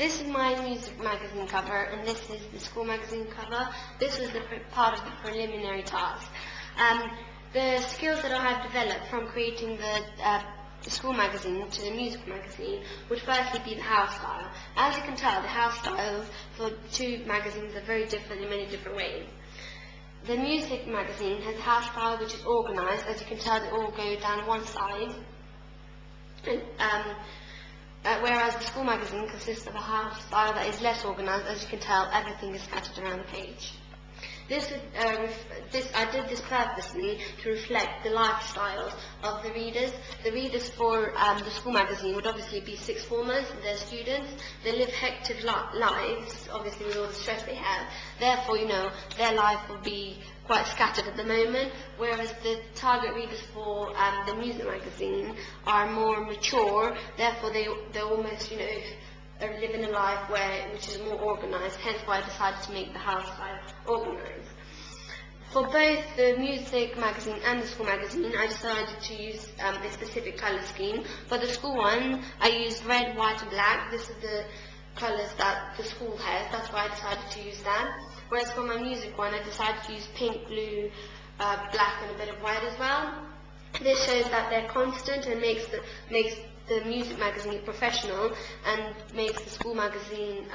This is my music magazine cover, and this is the school magazine cover. This was the part of the preliminary task. The skills that I have developed from creating the school magazine to the music magazine would firstly be the house style. As you can tell, the house styles for two magazines are very different in many different ways. The music magazine has a house style which is organised. As you can tell, they all go down one side. Whereas the school magazine consists of a house style that is less organised. As you can tell, everything is scattered around the page. I did this purposely to reflect the lifestyles of the readers. The readers for the school magazine would obviously be sixth formers, they're students. They live hectic lives, obviously with all the stress they have. Therefore, their life will be quite scattered at the moment, whereas the target readers for the music magazine are more mature. Therefore, they're almost, are living a life which is more organised, hence why I decided to make the house style organised. For both the music magazine and the school magazine, I decided to use a specific colour scheme. For the school one, I used red, white and black. This is the colours that the school has, that's why I decided to use that. Whereas for my music one, I decided to use pink, blue, black and a bit of white as well. This shows that they're constant and makes the music magazine professional, and makes the school magazine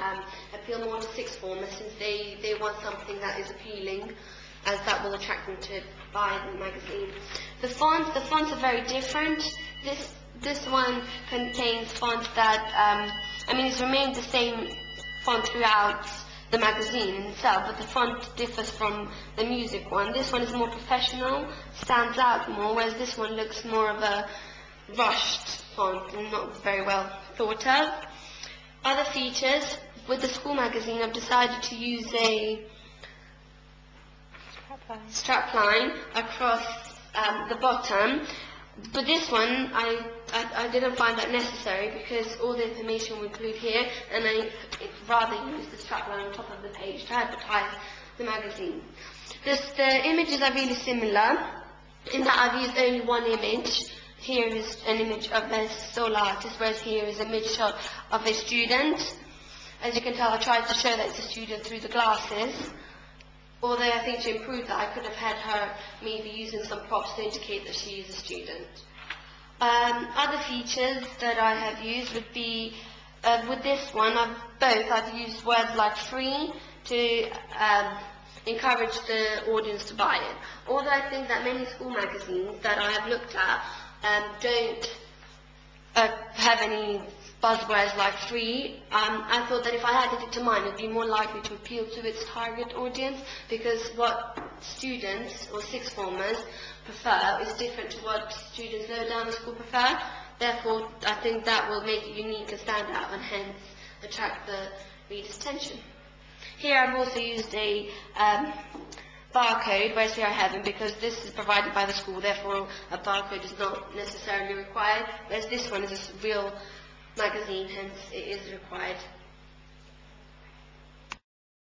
appeal more to sixth formers, since they want something that is appealing, as that will attract them to buy the magazine. The fonts are very different. This one contains fonts that, it's remained the same font throughout the magazine itself, but the font differs from the music one. This one is more professional, stands out more, whereas this one looks more of a rushed font and not very well thought of. Other features, with the school magazine I've decided to use a strap line across the bottom, but this one I didn't find that necessary, because all the information will include here, and I rather use the strap line on top of the page to advertise the magazine. The images are really similar in that I've used only one image. Here is an image of a solo artist, whereas here is an image of a student. As you can tell, I tried to show that it's a student through the glasses. Although I think to improve that, I could have had her maybe using some props to indicate that she is a student. Other features that I have used would be, with this one, I've used words like free to encourage the audience to buy it. Although I think that many school magazines that I have looked at don't have any buzzwords like free. I thought that if I added it to mine, it would be more likely to appeal to its target audience, because what students or sixth formers prefer is different to what students lower down the school prefer. Therefore, I think that will make it unique and stand out, and hence attract the reader's attention. Here I've also used a barcode, whereas here I haven't, because this is provided by the school, therefore a barcode is not necessarily required, whereas this one is a real magazine, hence it is required.